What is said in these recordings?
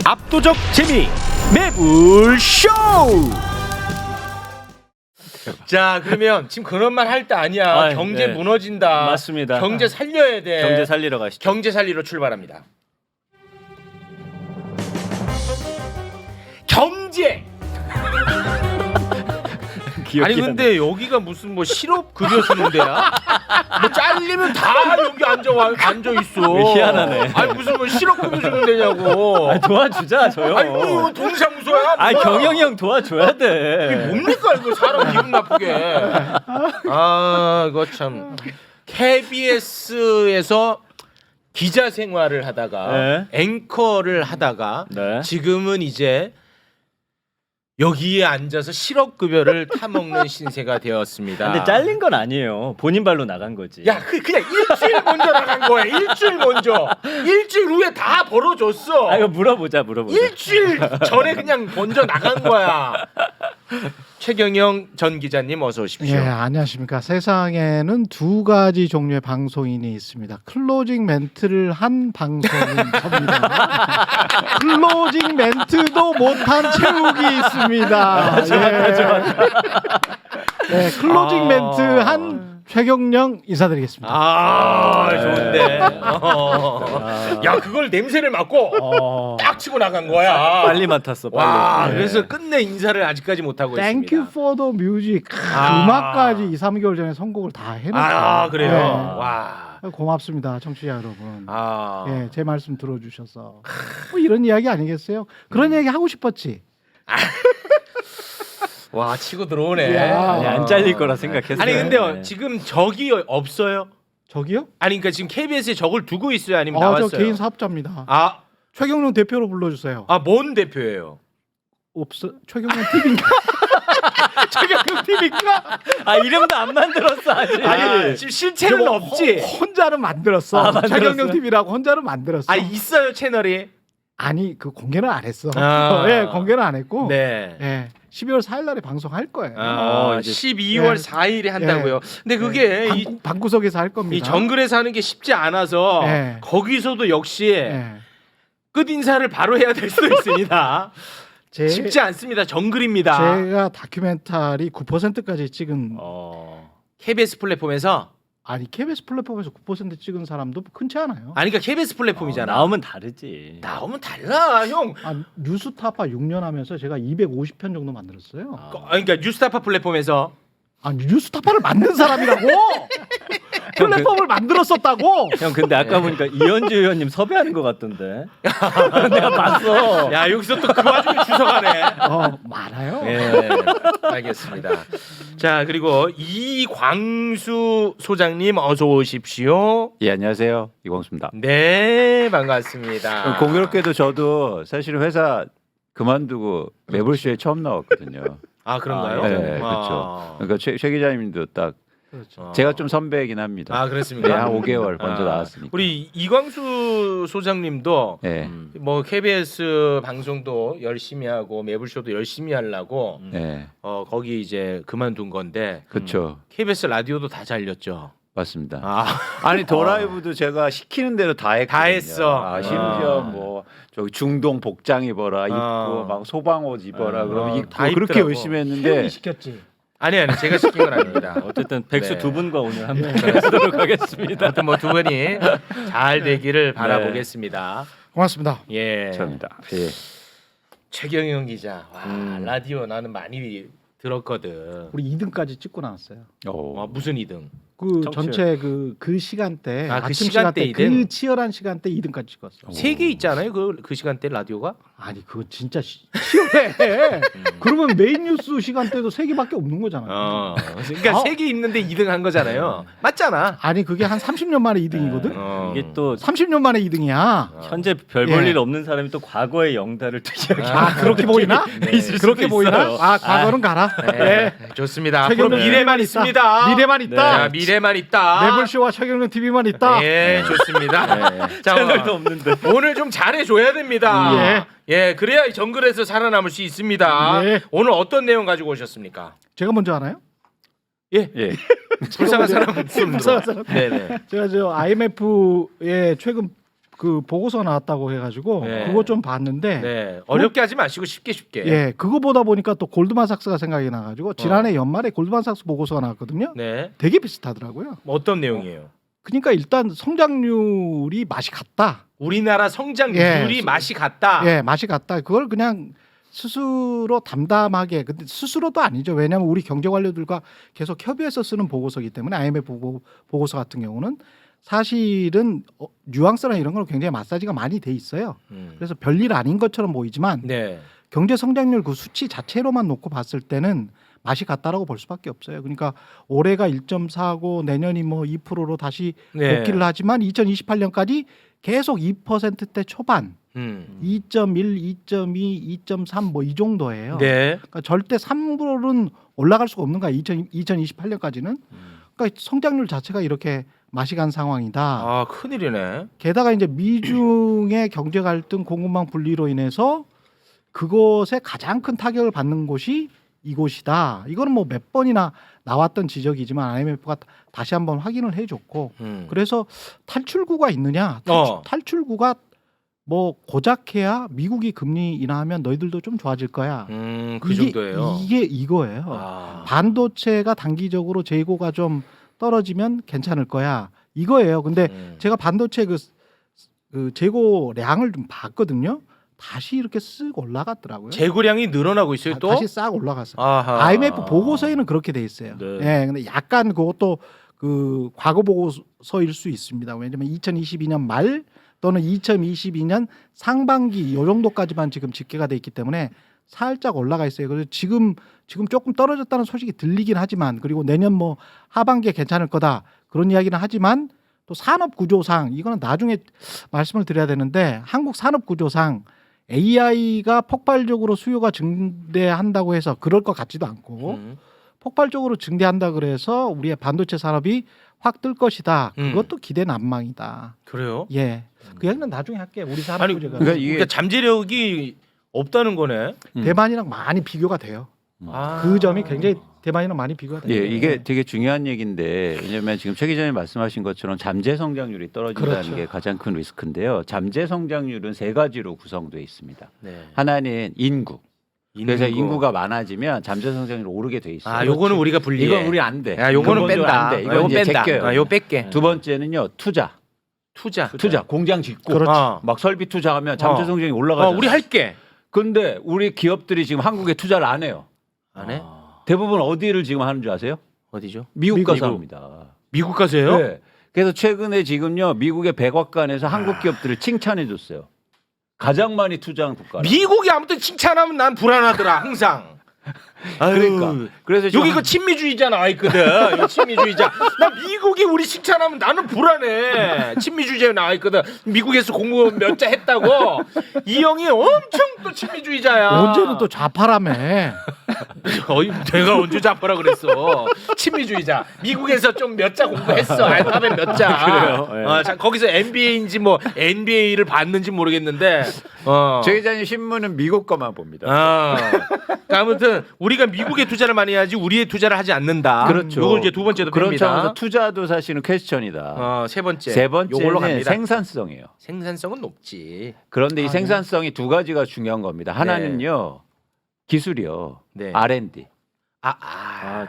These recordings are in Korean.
압도적 재미 매불쇼. 자, 그러면 지금 그런 말 할 때 아니야. 경제 네. 무너진다. 맞습니다. 경제 살려야 돼. 경제 살리러 가시죠. 경제 살리러 출발합니다. 경제. 아니 근데 여기가 무슨 뭐 실업 급여 주는 데야? 뭐 잘리면 다 여기 앉아 있어. 희한하네. 아니 무슨 뭐 실업 급여 주는 데냐고. 아, 도와주자 저요. 아니 뭐 이거 동사무소야? 아, 경영이 형 도와줘야 이게 돼. 뭡니까 이거 사람 기분 나쁘게. 아 이거 참 KBS에서 기자 생활을 하다가 네. 앵커를 하다가 네. 지금은 이제 여기에 앉아서 실업급여를 타먹는 신세가 되었습니다. 근데 잘린 건 아니에요. 본인 발로 나간 거지. 야, 그냥 일주일 먼저 나간 거야. 일주일 먼저. 일주일 후에 다 벌어줬어. 아, 이거 물어보자. 일주일 전에 그냥 먼저 나간 거야. 최경영 전 기자님 어서 오십시오. 예, 안녕하십니까. 세상에는 두 가지 종류의 방송인이 있습니다. 클로징 멘트를 한 방송인 접니다. 클로징 멘트도 못한 최욱이 있습니다. 네, 클로징 멘트 한 최경영 인사드리겠습니다. 좋은데. 야, 그걸 냄새를 맡고 딱 치고 나간 거야. 빨리 맡았어. 빨리. 와, 네. 그래서 끝내 인사를 아직까지 못 하고 있습니다. Thank you for the music. 음악까지 2, 3개월 전에 선곡을 다 해놨어요. 그래요. 네. 와. 고맙습니다, 청취자 여러분. 아. 예, 제 말씀 들어주셔서 뭐 이런 이야기 아니겠어요? 그런 이야기 하고 싶었지. 와, 치고 들어오네. 야. 아니, 안 잘릴 거라 생각했어요. 아니 근데 네. 지금 적이 없어요? 저기요? 아니 그러니까 지금 KBS에 적을 두고 있어요, 아니면 저 나왔어요? 개인 사업자입니다. 아, 최경영 대표로 불러주세요. 뭔 대표예요? 없어. 최경영 TV인가? 최경영 TV인가? 아, 이름도 안 만들었어 아직. 아니 지금 실체는 없지. 혼자는 만들었어. 만들었어요? 최경영 TV라고 혼자는 만들었어. 있어요 채널이. 아니 그 공개는 안 했어. 아. 예, 공개는 안 했고. 네. 예, 12월 4일 날에 방송할 거예요. 이제 12월 네. 4일에 한다고요. 근데 그게 방구석에서 할 이 겁니다. 정글에서 하는 게 쉽지 않아서 네. 거기서도 역시 예. 끝 인사를 바로 해야 될 수도 있습니다. 쉽지 않습니다. 정글입니다. 제가 다큐멘터리 9%까지 찍은 KBS 플랫폼에서 아니 KBS 플랫폼에서 9% 찍은 사람도 흔치 않아요. 그러니까 KBS 플랫폼이잖아. 나오면 다르지. 나오면 달라, 형. 뉴스타파 6년 하면서 제가 250편 정도 만들었어요. 그러니까 뉴스타파 플랫폼에서 뉴스타파를 만든 사람이라고. 플랫폼을 만들었었다고. 형 근데 아까 보니까 이현주 의원님 섭외하는 것 같던데. 내가 봤어. 야, 여기서 또 그 와중에 주석하네. 많아요. 예, 알겠습니다. 자, 그리고 이광수 소장님 어서 오십시오. 예, 안녕하세요. 이광수입니다. 네, 반갑습니다. 공교롭게도 저도 사실 회사 그만두고 매불쇼에 처음 나왔거든요. 그런가요? 네, 그렇죠. 그러니까 최 기자님도 딱 그렇죠. 제가 좀 선배이긴 합니다. 그렇습니까? 네, 한 5개월 먼저 나왔으니까. 우리 이광수 소장님도 네, 뭐 KBS 방송도 열심히 하고 매불쇼도 열심히 하려고 네, 거기 이제 그만둔 건데 그렇죠. KBS 라디오도 다 잘렸죠. 맞습니다. 아니 더 라이브도 제가 시키는 대로 다 했거든요. 다 했어. 심지어 뭐 저기 중동 복장 입어라 입고 막 소방옷 입어라 그러면 입고 다 그렇게 입더라고. 열심히 했는데 태용이 시켰지. 아니 제가 시킨 건 아닙니다. 어쨌든 백수 네. 두 분과 오늘 함께 하도록 하겠습니다. 아무튼 뭐 두 분이 잘 되기를 바라보겠습니다. 고맙습니다. 예. 저입니다. 예. 최경영 기자. 와, 라디오 나는 많이 들었거든. 우리 2등까지 찍고 나왔어요. 무슨 2등? 그 청취율. 전체 그 시간대 그 아침 시간대 시간대 2등? 그 치열한 시간대 2등까지 찍었어. 세 개 있잖아요. 그 시간대 라디오가? 아니 그거 진짜 치열해. 그러면 메인 뉴스 시간대도 3개밖에 없는 거잖아. 그러니까 세 개 있는데 2등 한 거잖아요. 맞잖아. 아니 그게 한 30년 만에 2등이거든. 이게 또 30년 만에 2등이야. 현재 별 볼 예. 일 없는 사람이 또 과거의 영달을 또 이야기. 그렇게 보이나? 있을 그렇게 수도 보이나? 있어요. 과거는 가라. 네. 좋습니다. 앞으로 최경영 미래만 TV만 있습니다. 미래만 네. 있다. 자, 미래만 있다. 매불쇼와 최경영 TV만 있다. 예, 좋습니다. 자, 채널도 없는데. 오늘 좀 잘해줘야 됩니다. 예, 그래야 이 정글에서 살아남을 수 있습니다. 예. 오늘 어떤 내용 가지고 오셨습니까? 제가 먼저 하나요? 예, 불쌍한 사람 불쌍한 사람. 네네. 제가 저 IMF의 최근 그 보고서 나왔다고 해가지고 네. 그거 좀 봤는데 네. 어렵게 하지 마시고 쉽게. 예, 그거 보다 보니까 또 골드만삭스가 생각이 나가지고 지난해 연말에 골드만삭스 보고서가 나왔거든요. 네. 되게 비슷하더라고요. 어떤 내용이에요? 그러니까 일단 성장률이 맛이 같다. 우리나라 성장률이 예. 맛이 같다. 예, 맛이 같다. 그걸 그냥 스스로 담담하게, 근데 스스로도 아니죠. 왜냐하면 우리 경제 관료들과 계속 협의해서 쓰는 보고서이기 때문에 IMF 보고서 같은 경우는 사실은 뉘앙스나 이런 걸 굉장히 마사지가 많이 돼 있어요. 그래서 별일 아닌 것처럼 보이지만 네. 경제 성장률 그 수치 자체로만 놓고 봤을 때는 맛이 같다라고 볼 수밖에 없어요. 그러니까 올해가 1.4고 내년이 뭐 2%로 다시 네. 복귀를 하지만 2028년까지 계속 2%대 초반, 2.1, 2.2, 2.3 뭐 이 정도예요. 네. 그러니까 절대 3%는 올라갈 수가 없는 거야. 2028년까지는. 그러니까 성장률 자체가 이렇게 맛이 간 상황이다. 아, 큰일이네. 게다가 이제 미중의 경제 갈등, 공급망 분리로 인해서 그것에 가장 큰 타격을 받는 곳이 이곳이다. 이거는 뭐 몇 번이나 나왔던 지적이지만 IMF가 다시 한번 확인을 해줬고 그래서 탈출구가 있느냐? 탈출구가 뭐 고작해야 미국이 금리 인하하면 너희들도 좀 좋아질 거야. 그 정도예요. 이게 이거예요. 아. 반도체가 단기적으로 재고가 좀 떨어지면 괜찮을 거야. 이거예요. 근데 제가 반도체 그 재고량을 좀 봤거든요. 다시 이렇게 쓱 올라갔더라고요. 재고량이 늘어나고 있어요 또? 다시 싹 올라갔어요. 아하. IMF 보고서에는 그렇게 돼 있어요. 네. 예, 근데 약간 그것도 그 과거 보고서일 수 있습니다. 왜냐면 2022년 말 또는 2022년 상반기 요 정도까지만 지금 집계가 돼 있기 때문에 살짝 올라가 있어요. 그래서 지금 조금 떨어졌다는 소식이 들리긴 하지만 그리고 내년 뭐 하반기에 괜찮을 거다 그런 이야기는 하지만 또 산업 구조상 이거는 나중에 말씀을 드려야 되는데 한국 산업 구조상 AI가 폭발적으로 수요가 증대한다고 해서 그럴 것 같지도 않고 폭발적으로 증대한다 그래서 우리의 반도체 산업이 확 뜰 것이다. 그것도 기대 난망이다. 그래요? 예, 그 얘기는 나중에 할게. 우리 산업 아니 구조가 그러니까 잠재력이 없다는 거네. 대만이랑 많이 비교가 돼요. 아. 그 점이 굉장히 대만이랑 많이 비교가 돼요. 예, 이게 되게 중요한 얘기인데 왜냐하면 지금 최 기자님 말씀하신 것처럼 잠재 성장률이 떨어진다는 그렇죠. 게 가장 큰 리스크인데요. 잠재 성장률은 세 가지로 구성되어 있습니다. 네. 하나는 인구. 그래서 인구가 많아지면 잠재 성장률이 오르게 돼 있어요. 아, 요거는 우리가 분리해. 이건 우리 안 돼. 야, 요거는 근본적으로 뺀다. 안 돼. 이건 요거 이제 뺀다. 제껴요. 요 뺄게. 두 번째는요, 투자. 투자. 공장 짓고 그렇지. 막 설비 투자하면 잠재 성장이 올라가잖아요. 우리 할게. 근데 우리 기업들이 지금 한국에 투자를 안 해요. 안 해? 대부분 어디를 지금 하는 줄 아세요? 어디죠? 미국 미국. 가서 합니다. 미국 가세요? 네. 그래서 최근에 지금요 미국의 백악관에서 한국 기업들을 칭찬해 줬어요. 가장 많이 투자한 국가. 미국이 아무튼 칭찬하면 난 불안하더라 항상. 그러니까. 그래서 지금 여기 그 친미주의자 나와 있거든. 이거 친미주의자. 나 미국이 우리 칭찬하면 나는 불안해. 친미주의자 나와 있거든. 미국에서 공부 몇 자 했다고. 이 형이 엄청 또 친미주의자야. 언제는 또 좌파라며. 어이, 내가 언제 잡아라 그랬어. 친미주의자. 미국에서 좀 몇 자 공부했어. 알파벳 몇 자. 그래요? 네. 자, 거기서 MBA인지 뭐 NBA를 봤는지 모르겠는데. 제 기자님 신문은 미국 것만 봅니다. 그러니까 아무튼 우리가 미국에 투자를 많이 해야지 우리의 투자를 하지 않는다. 그렇죠. 요걸 이제 두 번째도 그런 뺍니다. 차원에서 투자도 사실은 퀘스천이다. 세 번째. 세 요걸로 번째는 갑니다. 생산성이에요. 생산성은 높지. 그런데 이 네. 생산성이 두 가지가 중요한 겁니다. 하나는요 기술이요. 네. R&D.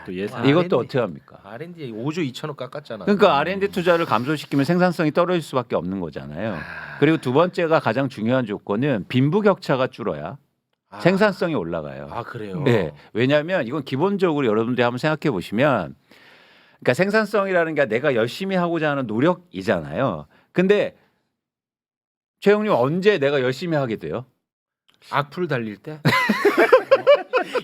또 예산. 이것도 어떻게 합니까? R&D 5조 2천억 깎았잖아. 그러니까 R&D 투자를 감소시키면 생산성이 떨어질 수밖에 없는 거잖아요. 그리고 두 번째가 가장 중요한 조건은 빈부격차가 줄어야 생산성이 올라가요. 그래요. 네, 왜냐하면 이건 기본적으로 여러분들이 한번 생각해 보시면, 그러니까 생산성이라는 게 내가 열심히 하고자 하는 노력이잖아요. 근데 최영님 언제 내가 열심히 하게 돼요? 악플 달릴 때.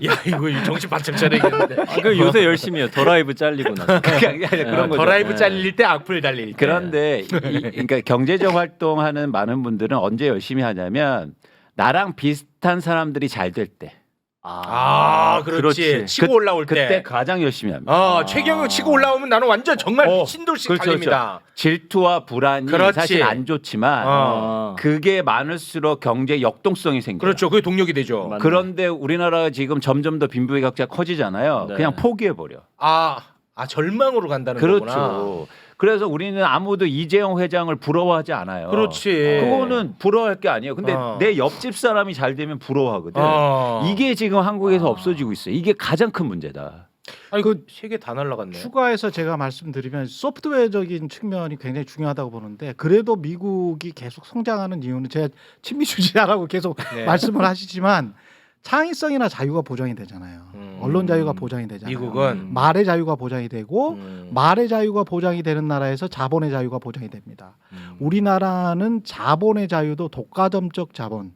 야 이거 정신 바짝 차리겠는데. 그 요새 열심히 해요. 더라이브 잘리고 나서. 그게 아니라 그런 거죠. 더라이브 네. 잘릴 때 악플 달릴 때. 그런데 그러니까 경제적 활동하는 많은 분들은 언제 열심히 하냐면 나랑 비슷한 사람들이 잘 될 때. 그렇지. 그렇지. 치고 올라올 때. 그때 가장 열심히 합니다. 최경영 치고 올라오면 나는 완전 정말 신도씩 그렇죠, 달립니다. 질투와 불안이 그렇지. 사실 안 좋지만 그게 많을수록 경제 역동성이 생겨요. 그렇죠. 그게 동력이 되죠. 맞네. 그런데 우리나라가 지금 점점 더 빈부격차가 커지잖아요. 네. 그냥 포기해 버려. 절망으로 간다는 그렇죠. 거구나. 그래서 우리는 아무도 이재용 회장을 부러워하지 않아요. 그렇지. 그거는 부러워할 게 아니에요. 근데 어. 내 옆집 사람이 잘 되면 부러워하거든. 어. 이게 지금 한국에서 없어지고 있어요. 이게 가장 큰 문제다. 아니 그 세계 다 날라갔네. 추가해서 제가 말씀드리면 소프트웨어적인 측면이 굉장히 중요하다고 보는데 그래도 미국이 계속 성장하는 이유는 제가 친미주의자라고 계속 네. 말씀을 하시지만 창의성이나 자유가 보장이 되잖아요. 언론 자유가 보장이 되잖아요. 미국은 말의 자유가 보장이 되고 음. 말의 자유가 보장이 되는 나라에서 자본의 자유가 보장이 됩니다. 우리나라는 자본의 자유도 독과점적 자본,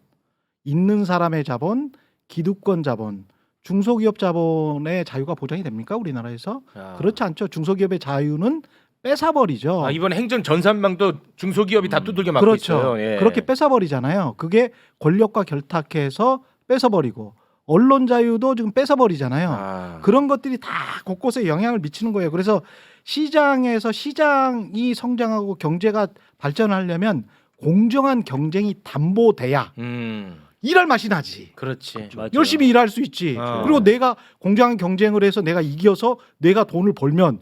있는 사람의 자본, 기득권 자본, 중소기업 자본의 자유가 보장이 됩니까? 우리나라에서? 아. 그렇지 않죠. 중소기업의 자유는 뺏어버리죠. 아, 이번 행정 전산망도 중소기업이 다 두들겨 맞고 그렇죠. 있어요. 예. 그렇게 뺏어버리잖아요. 그게 권력과 결탁해서 뺏어버리고 언론 자유도 지금 뺏어버리잖아요. 아. 그런 것들이 다 곳곳에 영향을 미치는 거예요. 그래서 시장에서 시장이 성장하고 경제가 발전하려면 공정한 경쟁이 담보돼야 일할 맛이 나지. 그렇지. 맞아요. 열심히 일할 수 있지. 어. 그리고 내가 공정한 경쟁을 해서 내가 이겨서 내가 돈을 벌면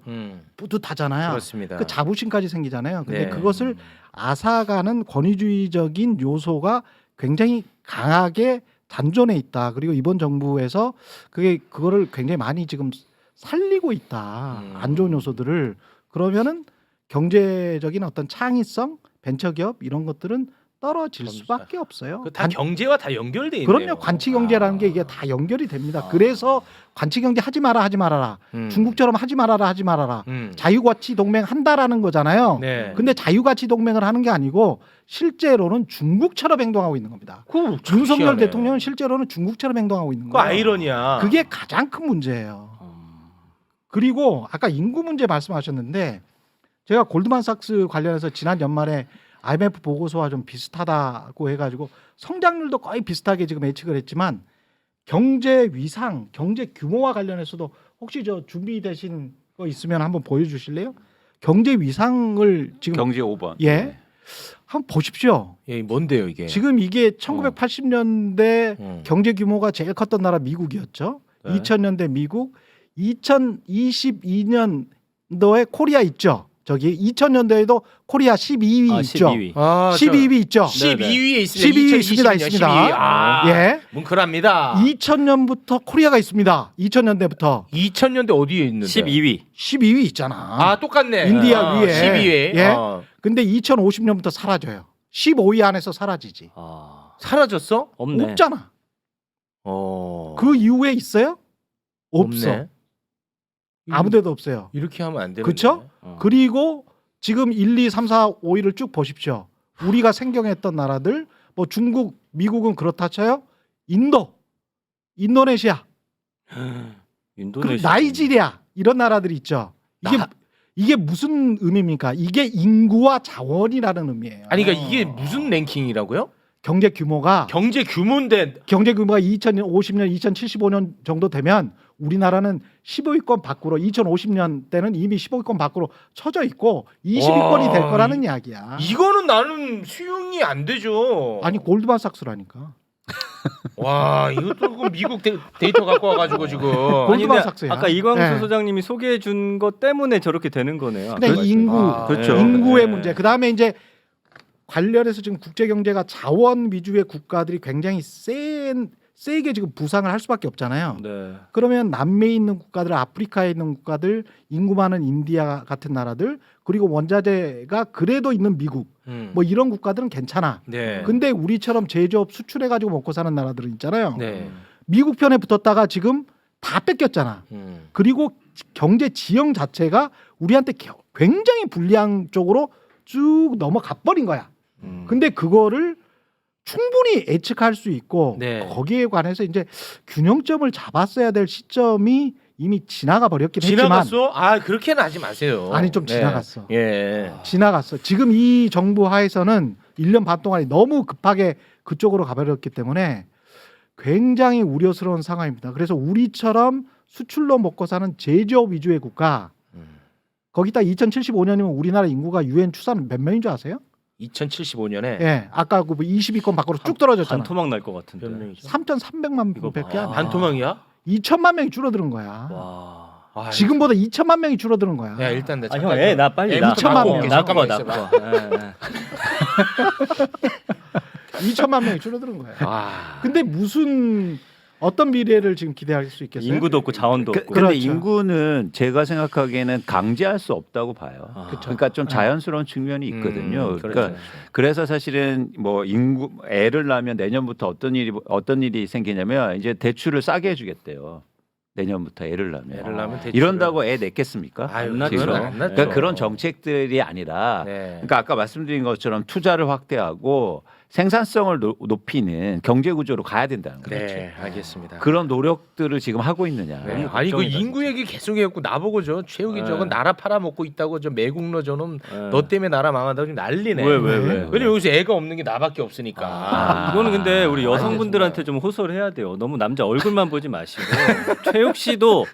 뿌듯하잖아요. 그렇습니다. 그 자부심까지 생기잖아요. 근데 네. 그것을 앗아가는 권위주의적인 요소가 굉장히 강하게 잔존해 있다. 그리고 이번 정부에서 그거를 굉장히 많이 지금 살리고 있다. 안 좋은 요소들을. 그러면은 경제적인 어떤 창의성, 벤처기업 이런 것들은 떨어질 수밖에 없어요. 다 경제와 다 연결돼 있네요. 그럼요. 관치 경제라는 게 이게 다 연결이 됩니다. 그래서 관치 경제 하지 말아라. 중국처럼 하지 말아라. 자유가치 동맹 한다라는 거잖아요. 네. 근데 자유가치 동맹을 하는 게 아니고 실제로는 중국처럼 행동하고 있는 겁니다. 그 윤석열 희한해. 대통령은 실제로는 중국처럼 행동하고 있는 그 거예요. 아이러니야. 그게 가장 큰 문제예요. 그리고 아까 인구 문제 말씀하셨는데 제가 골드만삭스 관련해서 지난 연말에 IMF 보고서와 좀 비슷하다고 해가지고 성장률도 거의 비슷하게 지금 예측을 했지만 경제 위상, 경제 규모와 관련해서도 혹시 저 준비되신 거 있으면 한번 보여주실래요? 경제 위상을 지금 경제 5번. 예, 한번 보십시오. 예, 뭔데요 이게? 지금 이게 1980년대 음. 경제 규모가 제일 컸던 나라 미국이었죠. 네. 2000년대 미국, 2022년도에 코리아 있죠. 저기 2000년대에도 코리아 12위 아, 있죠. 12위. 아, 12위 있죠. 12위에 있습니다. 12위 있습니다. 2020년 있습니다. 12위. 아, 예. 뭉클합니다. 2000년부터 코리아가 있습니다. 2000년대부터 2000년대 어디에 있는데? 12위. 12위 있잖아. 아, 똑같네. 인디아 위에. 12위에. 예. 어. 근데 2050년부터 사라져요. 15위 안에서 사라지지. 아, 사라졌어? 없네. 없잖아. 어. 그 이후에 있어요? 없어. 없네. 아무데도 없어요. 이렇게 하면 안 되는데. 그쵸? 어. 그리고 지금 1, 2, 3, 4, 5위를 쭉 보십시오. 우리가 생경했던 나라들 뭐 중국, 미국은 그렇다 쳐요. 인도네시아, 그리고 인도네시아. 나이지리아 이런 나라들이 있죠. 이게 무슨 의미입니까? 이게 인구와 자원이라는 의미예요. 아니 그러니까 이게 무슨 랭킹이라고요? 경제 규모가 경제 규모인데 2050년, 2075년 정도 되면 우리나라는 15위권 밖으로 2050년 때는 이미 15위권 밖으로 쳐져 있고 20위권이 될 거라는 이야기야. 이거는 나는 수용이 안 되죠. 아니 골드만삭스라니까. 와, 이것도 그 미국 데이터 갖고 와가지고 지금. 아니 근데 골드만삭스야. 아까 이광수 네. 소장님이 소개해 준 것 때문에 저렇게 되는 거네요. 근데 아까 인구, 아, 그렇죠. 인구의 네. 문제. 그 다음에 이제 관련해서 지금 국제 경제가 자원 위주의 국가들이 굉장히 세게 지금 부상을 할 수밖에 없잖아요. 네. 그러면 남미에 있는 국가들, 아프리카에 있는 국가들, 인구 많은 인디아 같은 나라들, 그리고 원자재가 그래도 있는 미국, 뭐 이런 국가들은 괜찮아. 네. 근데 우리처럼 제조업 수출해 가지고 먹고 사는 나라들은 있잖아요. 네. 미국 편에 붙었다가 지금 다 뺏겼잖아. 그리고 경제 지형 자체가 우리한테 굉장히 불리한 쪽으로 쭉 넘어가 버린 거야. 근데 그거를 충분히 예측할 수 있고 네. 거기에 관해서 이제 균형점을 잡았어야 될 시점이 이미 지나가 버렸긴 했지만 지나갔어? 아, 그렇게는 하지 마세요. 아니, 좀 네. 지나갔어. 예. 지나갔어. 지금 이 정부 하에서는 1년 반 동안이 너무 급하게 그쪽으로 가버렸기 때문에 굉장히 우려스러운 상황입니다. 그래서 우리처럼 수출로 먹고 사는 제조업 위주의 국가 거기다 2075년이면 우리나라 인구가 유엔 추산 몇 명인 줄 아세요? 2075년에 예, 아까 그 20위권 밖으로 쭉 떨어졌잖아. 반토막 날 것 같은데. 몇 명이죠? 3,300만 이거 명밖에 안 돼. 반토막이야? 2천만 명이 줄어드는 거야. 와. 아, 지금보다 2천만 명이 줄어드는 거야. 야 일단 내 형 애 나 빨리 나. 애부터 낳고 올게. 낳고 와 잠깐만 낳고 와. 2천만 명이 줄어드는 거야. 아. 근데 무슨 어떤 미래를 지금 기대할 수 있겠어요? 인구도 없고 자원도 없고. 근데 그렇죠. 인구는 제가 생각하기에는 강제할 수 없다고 봐요. 아. 그러니까 좀 자연스러운 측면이 있거든요. 그렇죠. 그러니까 그래서 사실은 뭐 인구 애를 낳으면 내년부터 어떤 일이 생기냐면 이제 대출을 싸게 해주겠대요. 내년부터 애를 낳으면. 애를 낳으면 대출을- 이런다고 애 냈겠습니까? 아유, 안 낳죠. 그건 안 낳죠. 그러니까 그런 정책들이 아니라 네. 그러니까 아까 말씀드린 것처럼 투자를 확대하고 생산성을 높이는 경제 구조로 가야 된다는 거죠. 네, 알겠습니다. 그런 노력들을 지금 하고 있느냐. 네. 아니 그 걱정이다, 인구 얘기 계속 해갖고 나보고 저 최욱이 네. 저건 나라 팔아먹고 있다고 저 매국노 저놈 네. 너 때문에 나라 망한다고 지금 난리네. 왜? 왜냐 여기서 애가 없는 게 나밖에 없으니까. 아, 이거는 근데 우리 여성분들한테 좀 호소를 해야 돼요. 너무 남자 얼굴만 보지 마시고 최욱 씨도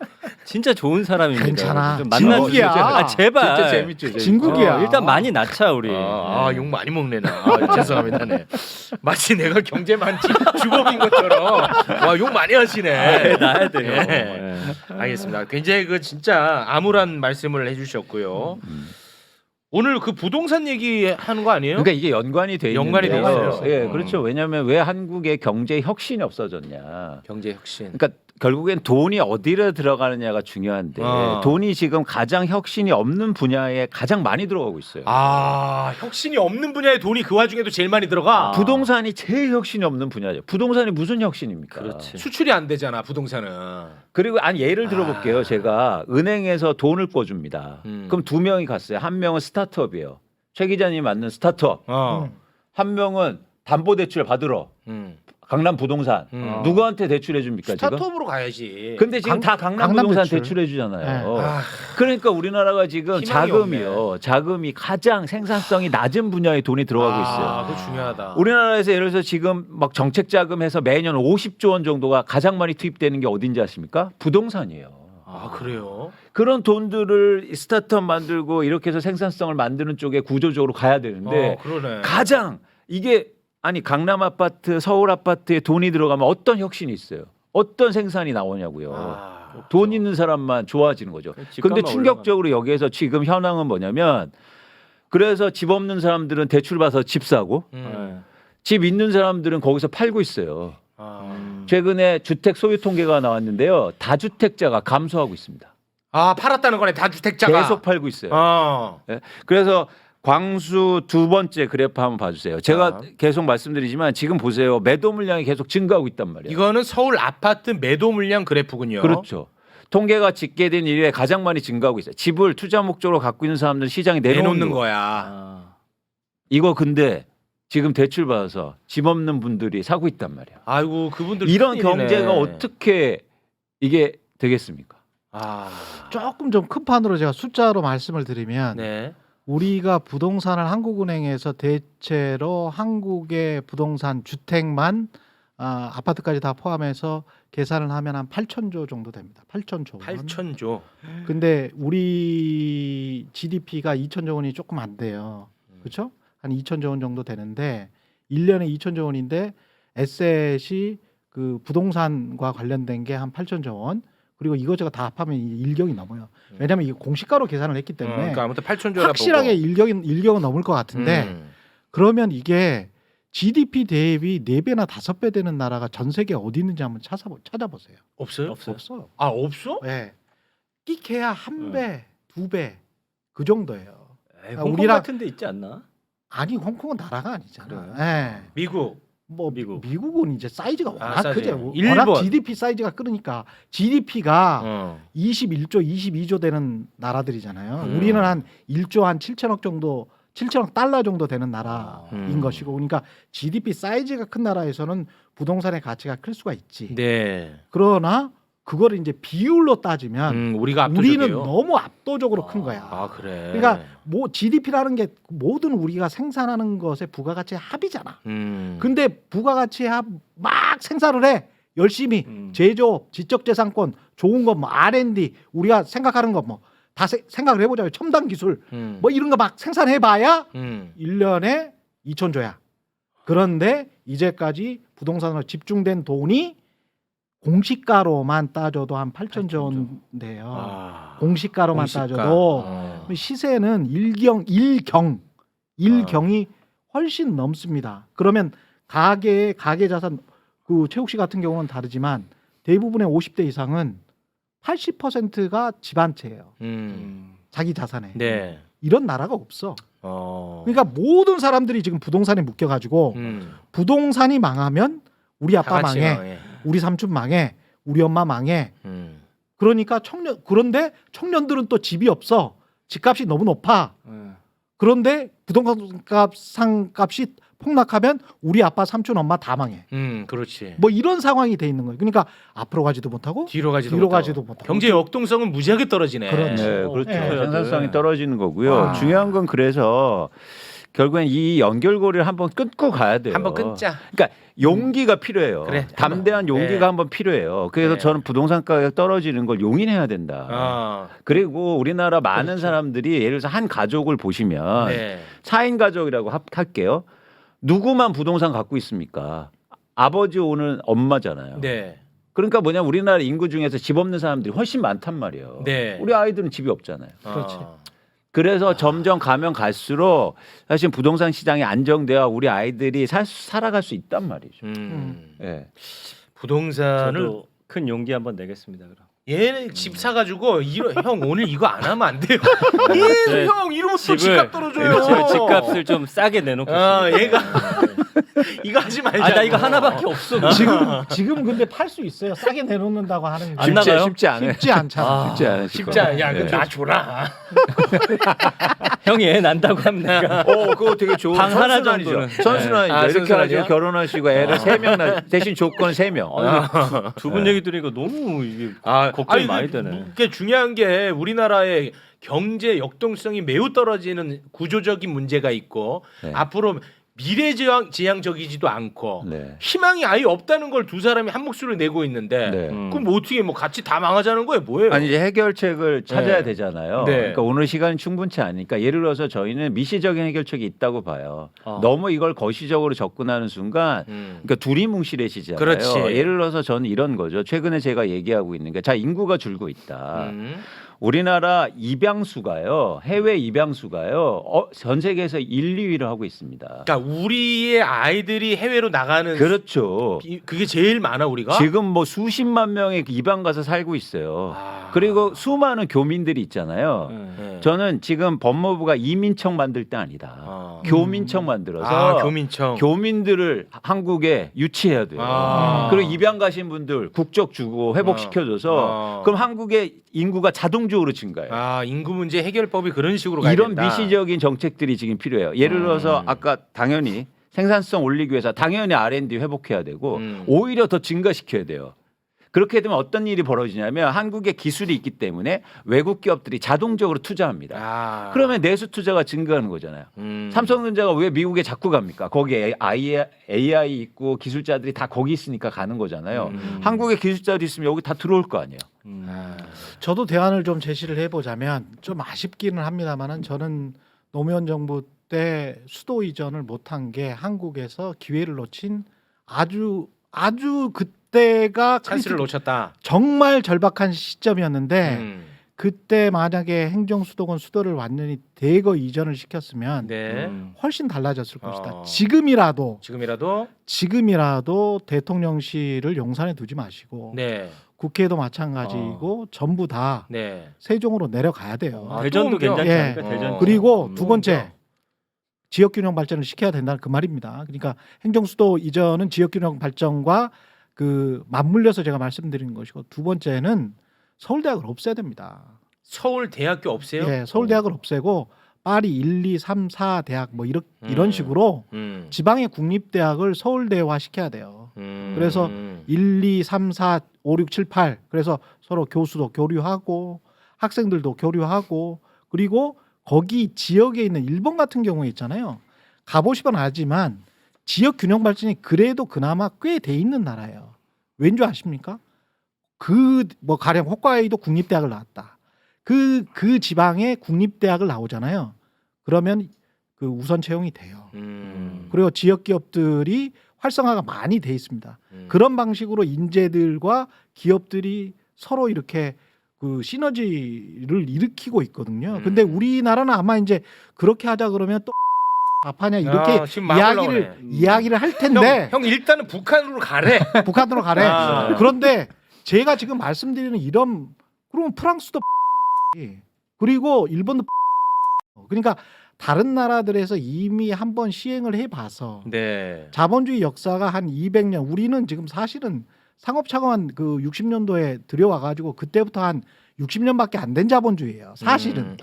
진짜 좋은 사람입니다. 괜찮아. 좀 만나 진국이야. 주세요. 아 제발. 진짜 재밌죠. 진국이야. 일단 많이 낳자 우리. 욕 많이 먹네 나. 아, 죄송합니다. 네. 마치 내가 경제만 주범인 것처럼 욕 많이 하시네. 나야 돼요. 네. 네. 알겠습니다. 굉장히 그 진짜 암울한 말씀을 해주셨고요. 오늘 그 부동산 얘기하는 거 아니에요? 그러니까 이게 연관이 돼 연관이 돼 있는데요. 있어요. 예, 그렇죠. 왜냐하면 왜 한국의 경제 혁신이 없어졌냐. 경제 혁신. 그러니까 결국엔 돈이 어디로 들어가느냐가 중요한데 돈이 지금 가장 혁신이 없는 분야에 가장 많이 들어가고 있어요. 아 혁신이 없는 분야에 돈이 그 와중에도 제일 많이 들어가. 부동산이 제일 혁신이 없는 분야죠. 부동산이 무슨 혁신입니까? 그렇지. 수출이 안 되잖아 부동산은. 그리고 예를 들어볼게요. 제가 은행에서 돈을 꿔줍니다. 그럼 두 명이 갔어요. 한 명은 스타트업이에요. 최 기자님 맞는 스타트업. 한 명은 담보대출 받으러 강남 부동산. 누구한테 대출해 줍니까 지금? 스타트업으로 가야지. 근데 지금 다 강남 강남 부동산 대출. 대출해 주잖아요. 네. 그러니까 우리나라가 지금 희망이 자금이 가장 생산성이 낮은 분야에 돈이 들어가고 있어요. 그거 중요하다. 우리나라에서 예를 들어서 지금 막 정책 자금해서 매년 50조 원 정도가 가장 많이 투입되는 게 어딘지 아십니까? 부동산이에요. 아 그래요? 그런 돈들을 스타트업 만들고 이렇게 해서 생산성을 만드는 쪽에 구조적으로 가야 되는데 그러네. 가장 이게 아니 강남 아파트, 서울 아파트에 돈이 들어가면 어떤 혁신이 있어요? 어떤 생산이 나오냐고요. 돈 있는 사람만 좋아지는 거죠. 근데 충격적으로 여기에서 지금 현황은 뭐냐면 그래서 집 없는 사람들은 대출 받아서 집 사고 집 있는 사람들은 거기서 팔고 있어요. 최근에 주택 소유 통계가 나왔는데요. 다주택자가 감소하고 있습니다. 아 팔았다는 거네 다주택자가. 계속 팔고 있어요. 네. 그래서 광수 두 번째 그래프 한번 봐주세요. 제가 계속 말씀드리지만 지금 보세요. 매도 물량이 계속 증가하고 있단 말이에요. 이거는 서울 아파트 매도 물량 그래프군요. 그렇죠. 통계가 집계된 이래 가장 많이 증가하고 있어요. 집을 투자 목적으로 갖고 있는 사람들 시장에 내놓는 거야. 이거 근데 지금 대출 받아서 집 없는 분들이 사고 있단 말이야. 아이고 그분들 이런 큰일이네. 경제가 어떻게 이게 되겠습니까? 조금 좀 큰 판으로 제가 숫자로 말씀을 드리면 네. 우리가 부동산을 한국은행에서 대체로 한국의 부동산 주택만 아파트까지 다 포함해서 계산을 하면 한 8천조 정도 됩니다. 8천조 원. 8천조. 근데 우리 GDP가 2천조 원이 조금 안 돼요. 그렇죠? 한 2천조 원 정도 되는데 1년에 2천조 원인데 에셋이 그 부동산과 관련된 게 한 8천조 원. 그리고 이거저거 다 합하면 1경이 넘어요. 왜냐하면 이게 공시가로 계산을 했기 때문에 그러니까 아무튼 8천조라 확실하게 1경은 넘을 것 같은데 그러면 이게 GDP 대비 4배나 5배 되는 나라가 전 세계에 어디 있는지 한번 찾아보세요. 없어요? 없어요. 아 없어? 네. 끽해야 1배, 2배 그 정도예요. 홍콩 우리랑- 같은 데 있지 않나? 아니 홍콩은 나라가 아니잖아. 그래요? 네. 미국. 뭐 미국. 미국은 이제 사이즈가 워낙 사이즈. 크죠. 일본. 워낙 GDP 사이즈가 크니까 GDP가 21조, 22조 되는 나라들이잖아요. 우리는 한 1조 한 7천억 정도, 7천억 달러 정도 되는 나라인 것이고, 그러니까 GDP 사이즈가 큰 나라에서는 부동산의 가치가 클 수가 있지. 네. 그러나 그거를 이제 비율로 따지면 우리가 압도적이에요. 우리는 너무 압도적으로 큰 거야. 아 그래. 그러니까 뭐 GDP라는 게 모든 우리가 생산하는 것의 부가가치의 합이잖아. 근데 부가가치의 합 막 생산을 해 열심히 제조업, 지적재산권, 좋은 거 뭐 R&D 우리가 생각하는 거 뭐 다 생각을 해보자요. 첨단 기술 뭐 이런 거 막 생산해봐야 1년에 2천조야. 그런데 이제까지 부동산으로 집중된 돈이 공시가로만 따져도 한 8천 정도인데요. 아, 공시가로만 공시가. 따져도 시세는 일경이 훨씬 넘습니다. 그러면 가계 자산 그 최욱 씨 같은 경우는 다르지만 대부분의 50대 이상은 80%가 집안채예요. 자기 자산에. 네. 이런 나라가 없어. 어. 그러니까 모든 사람들이 지금 부동산에 묶여가지고 부동산이 망하면 우리 다 아빠 같이 망해, 망해. 우리 삼촌 망해, 우리 엄마 망해. 그러니까 그런데 청년들은 또 집이 없어. 집값이 너무 높아. 그런데 부동산 상값이 폭락하면 우리 아빠, 삼촌, 엄마 다 망해. 그렇지. 뭐 이런 상황이 돼 있는 거예요. 그러니까 앞으로 가지도 못하고 뒤로 가지도 못하고. 경제 역동성은 무지하게 떨어지네. 그렇죠. 네, 그렇죠. 네. 생산성이 떨어지는 거고요. 아. 중요한 건 그래서 결국엔 이 연결고리를 한번 끊고 가야 돼요. 한번 끊자. 그러니까 용기가 필요해요. 그래, 담대한 용기가 네. 한번 필요해요. 그래서 네. 저는 부동산 가격 떨어지는 걸 용인해야 된다. 아, 그리고 우리나라 많은 그렇죠. 사람들이 예를 들어서 한 가족을 보시면 네. 4인 가족이라고 할게요. 누구만 부동산 갖고 있습니까? 아버지 오는 엄마잖아요. 네. 그러니까 뭐냐 우리나라 인구 중에서 집 없는 사람들이 훨씬 많단 말이에요. 네. 우리 아이들은 집이 없잖아요. 그렇지. 그래서 점점 가면 갈수록 사실 부동산 시장이 안정돼야 우리 아이들이 살아갈 수 있단 말이죠. 예. 부동산을 저도 큰 용기 한번 내겠습니다. 그럼. 얘는 집 사가지고 형 오늘 이거 안 하면 안 돼요. 네. 형 이러면 또 집값 떨어져요. 제가 집값을 좀 싸게 내놓겠습니다. 네. 얘가 이거 하지 말자. 나 이거 하나밖에 없어. 지금 근데 팔 수 있어요. 싸게 내놓는다고 하는 게 안 나가요? 쉽지 않아요. 쉽지 않잖아. 쉽지 않아요. 쉽지 않아. 야, 예. 근데 나 줘라. 형이 애 난다고 하면 내가 그거 되게 좋은 방 하나 선순환이죠. 정도는. 선순환이죠. 아, 이렇게 선순환이야? 하시고 결혼하시고 애를 3명 대신 조건 3명. 두 분 얘기 들으니까 너무 이게 걱정이 아니, 많이 되네. 그게 중요한 게 우리나라의 경제 역동성이 매우 떨어지는 구조적인 문제가 있고 네. 앞으로 미래지향적이지도 않고 네. 희망이 아예 없다는 걸 두 사람이 한 목소리를 내고 있는데 네. 그럼 뭐 어떻게 뭐 같이 다 망하자는 거예요? 뭐예요? 아니 이제 해결책을 찾아야 네. 되잖아요. 네. 그러니까 오늘 시간이 충분치 않으니까 예를 들어서 저희는 미시적인 해결책이 있다고 봐요. 너무 이걸 거시적으로 접근하는 순간 그러니까 둘이 뭉실해지잖아요. 그렇지. 예를 들어서 저는 이런 거죠. 최근에 제가 얘기하고 있는 게 자 인구가 줄고 있다. 우리나라 입양수가요. 해외 입양수가요. 전 세계에서 1, 2위를 하고 있습니다. 그러니까 우리의 아이들이 해외로 나가는 그렇죠. 그게 제일 많아 우리가. 지금 뭐 수십만 명의 입양 가서 살고 있어요. 그리고 수많은 교민들이 있잖아요. 네. 저는 지금 법무부가 이민청 만들 때 아니다. 교민청 만들어서 교민청. 교민들을 한국에 유치해야 돼요. 그리고 입양 가신 분들 국적 주고 회복시켜줘서 그럼 한국의 인구가 자동적으로 증가해요. 인구 문제 해결법이 그런 식으로 가야 이런 된다. 미시적인 정책들이 지금 필요해요. 예를 들어서 아까 당연히 생산성 올리기 위해서 당연히 R&D 회복해야 되고 오히려 더 증가시켜야 돼요. 그렇게 되면 어떤 일이 벌어지냐면 한국에 기술이 있기 때문에 외국 기업들이 자동적으로 투자합니다. 그러면 내수 투자가 증가하는 거잖아요. 삼성전자가 왜 미국에 자꾸 갑니까? 거기에 AI 있고 기술자들이 다 거기 있으니까 가는 거잖아요. 한국에 기술자들이 있으면 여기 다 들어올 거 아니에요. 저도 대안을 좀 제시를 해보자면 좀 아쉽기는 합니다만은 저는 노무현 정부 때 수도 이전을 못한 게 한국에서 기회를 놓친 아주 그때가 찬스를 놓쳤다. 정말 절박한 시점이었는데 그때 만약에 행정수도권 수도를 완전히 대거 이전을 시켰으면 네. 훨씬 달라졌을 것이다. 지금이라도. 지금이라도 대통령실을 용산에 두지 마시고 네. 국회도 마찬가지고 전부 다 네. 세종으로 내려가야 돼요. 대전도 또 옮겨. 괜찮지 예. 않을까? 대전. 그리고 두 번째 지역균형 발전을 시켜야 된다는 그 말입니다. 그러니까 행정수도 이전은 지역균형 발전과 그 맞물려서 제가 말씀드리는 것이고 두 번째는 서울대학을 없애야 됩니다. 서울대학교 없애요? 예, 서울대학을 없애고 파리 1, 2, 3, 4 대학 뭐 이런 식으로 지방의 국립대학을 서울대화 시켜야 돼요. 그래서 1, 2, 3, 4, 5, 6, 7, 8 그래서 서로 교수도 교류하고 학생들도 교류하고 그리고 거기 지역에 있는 일본 같은 경우에 있잖아요. 가보시면 알지만 지역 균형 발전이 그래도 그나마 꽤 돼 있는 나라예요. 왠지 아십니까? 그 뭐 가령 홋카이도 국립대학을 나왔다. 그 지방에 국립대학을 나오잖아요. 그러면 그 우선 채용이 돼요. 그리고 지역 기업들이 활성화가 많이 돼 있습니다. 그런 방식으로 인재들과 기업들이 서로 이렇게 그 시너지를 일으키고 있거든요. 근데 우리나라는 아마 이제 그렇게 하자 그러면 또 답하냐 이렇게 지금 막 올라오네. 이야기를 할 텐데 형 일단은 북한으로 가래. 북한으로 가래. 아. 그런데 제가 지금 말씀드리는 이런 그러면 프랑스도 그리고 일본도 그러니까 다른 나라들에서 이미 한번 시행을 해봐서 네. 자본주의 역사가 한 200년 우리는 지금 사실은 상업차관 그 60년도에 들여와가지고 그때부터 한 60년밖에 안 된 자본주의예요. 사실은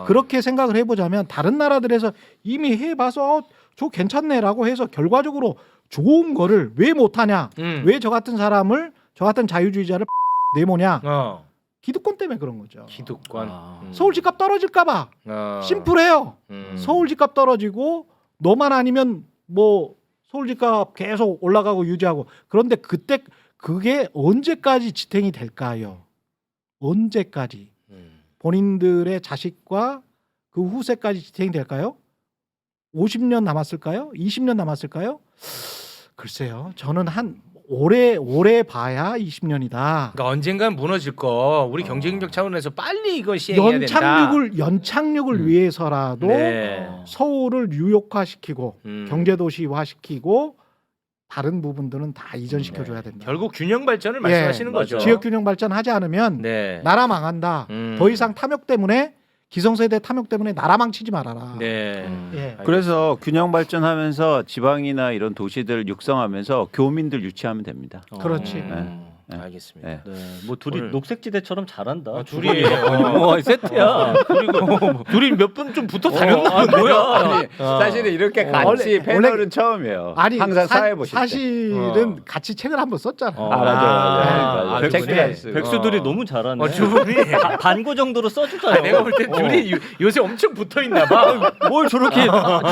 그렇게 생각을 해보자면 다른 나라들에서 이미 해봐서 저 괜찮네라고 해서 결과적으로 좋은 거를 왜 못하냐? 왜 저 같은 사람을 저 같은 자유주의자를 내모냐? 기득권 때문에 그런 거죠. 기득권. 서울 집값 떨어질까봐 심플해요. 서울 집값 떨어지고 너만 아니면 뭐 서울 집값 계속 올라가고 유지하고 그런데 그때 그게 언제까지 지탱이 될까요? 언제까지 본인들의 자식과 그 후세까지 지탱이 될까요? 50년 남았을까요? 20년 남았을까요? 글쎄요. 저는 한 오래 봐야 20년이다. 그러니까 언젠간 무너질 거 우리 경제경적 차원에서 빨리 이거 시행해야 된다. 연착륙을 위해서라도 네. 서울을 뉴욕화시키고 경제도시화시키고 다른 부분들은 다 이전시켜줘야 된다. 결국 균형 발전을 말씀하시는 거죠. 지역 균형 발전하지 않으면 네. 나라 망한다. 더 이상 탐욕 때문에 기성세대 탐욕 때문에 나라 망치지 말아라. 네. 예. 그래서 균형 발전하면서 지방이나 이런 도시들 육성하면서 교민들 유치하면 됩니다. 그렇지. 네. 알겠습니다. 네. 네, 뭐 둘이 오늘- 녹색지대처럼 잘한다. 아, 둘이 세트야. 그리고 둘이 몇 분 좀 붙어 다녔나 본데. 뭐야? 아니, 사실은 이렇게 같이 원래- 패널은 처음이에요. 아니 항상 사회 보실 때. 사실은 같이 책을 한번 썼잖아. 어. 아 맞아요. 아, 체크 백수네. 라이스. 백수들이 너무 잘하네. 두 분이 반고 정도로 써주잖아. 내가 볼 때 둘이 요새 엄청 붙어 있나 봐. 뭘 저렇게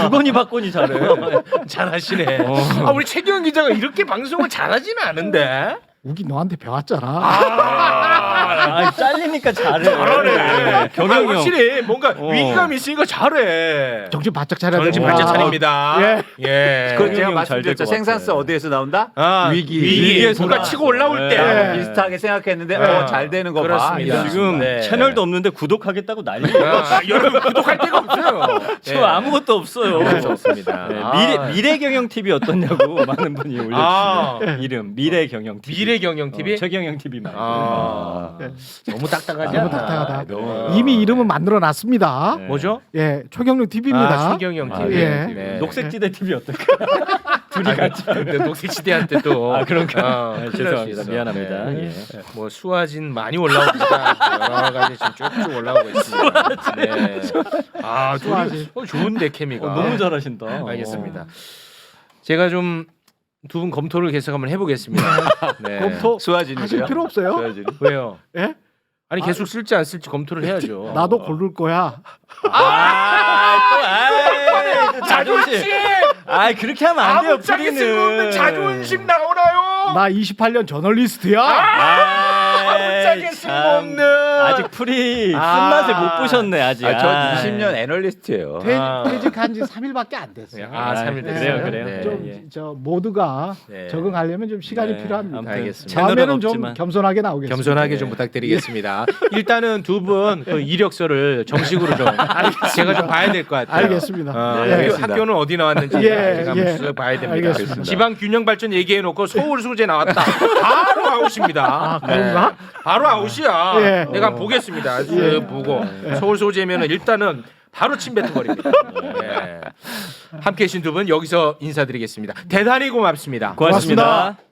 주거니 받거니 잘해. 잘하시네. 아, 우리 최기영 기자가 이렇게 방송을 잘하지는 않은데. 우기 너한테 배웠잖아. 아, 잘리니까 잘해. 잘하네. 경영이 형. 확실히 뭔가 위기감 있으니까 잘해. 정신 바짝 차려야 정신 됩니다. 바짝 차립니다. 예. 예. 그건 제가 경영이 잘될 말씀드렸죠. 것 생산성 같아. 어디에서 나온다? 아, 위기. 위기에서 누가 나- 치고 올라올 때. 네. 비슷하게 생각했는데 네. 잘 되는 거 봐. 그렇습니다. 이런 지금 네. 채널도 없는데 구독하겠다고 난리. 여러분 구독할 데가 없어요. 저 아무것도 없어요. 그래서 없습니다. 네, 미래 경영 TV 어떻냐고 많은 분이 올려주시네요. 아. 이름 미래 경영 TV. 미래 경영 TV. 최경영 TV 말고. 너무 딱딱하지 너무 않나? 딱딱하다. 너무. 이미 이름은 만들어 놨습니다. 네. 뭐죠? 예, 초경룡 TV입니다. 최경영 아, TV. 예. 네. 녹색지대 TV 어떨까? 둘이 같이. 녹색시대한테 또. 아, 그런가? 큰일 죄송합니다. 날수 있어. 미안합니다. 네. 예. 뭐 수화진 많이 올라옵니다. 여러 가지 지금 쭉쭉 올라오고 있습니다. 네. 아, 수화진. 둘이 좋은데 케미가. 너무 잘하신다. 알겠습니다. 제가 좀 두 분 검토를 계속 한번 해보겠습니다. 네. 검토 수화진이죠. 하실 필요 없어요. 수화진. 왜요? 예? 아니 계속 쓸지 안 쓸지 검토를 해야죠. 나도 고를 거야. 자존심. 아, 그렇게 하면 안 돼요. 아무짝에 쓸모없는 프리는. 자존심 나오나요? 나 28년 저널리스트야. 아무짝에 쓸모없는. 아직 프리 쓴맛을 못 보셨네 아직. 아, 저 20년 애널리스트예요. 퇴직한 지 3일밖에 안 됐어요. 아, 3일 됐어요. 그래요. 네. 좀 예. 저 모두가 네. 적응하려면 좀 시간이 네, 필요합니다. 아무튼 알겠습니다. 채널은 다음에는 좀 없지만. 겸손하게 나오겠습니다. 겸손하게 좀 부탁드리겠습니다. 일단은 두 분 이력서를 정식으로 좀 제가 좀 봐야 될 것 같아요. 알겠습니다. 네, 예. 알겠습니다. 학교는 어디 나왔는지 예, 제가 예. 한번 쓱 봐야 됩니다. 알겠습니다. 지방 균형 발전 얘기해놓고 서울 소재 나왔다. 바로 아웃입니다. 아, 그런가? 바로 아웃이야. 예. 내가 한번 보겠습니다. 쓱 보고 서울 소재면은 일단은 바로 침뱉어버립니다. 네. 함께해 주신 두 분 여기서 인사드리겠습니다. 대단히 고맙습니다. 고맙습니다. 고맙습니다.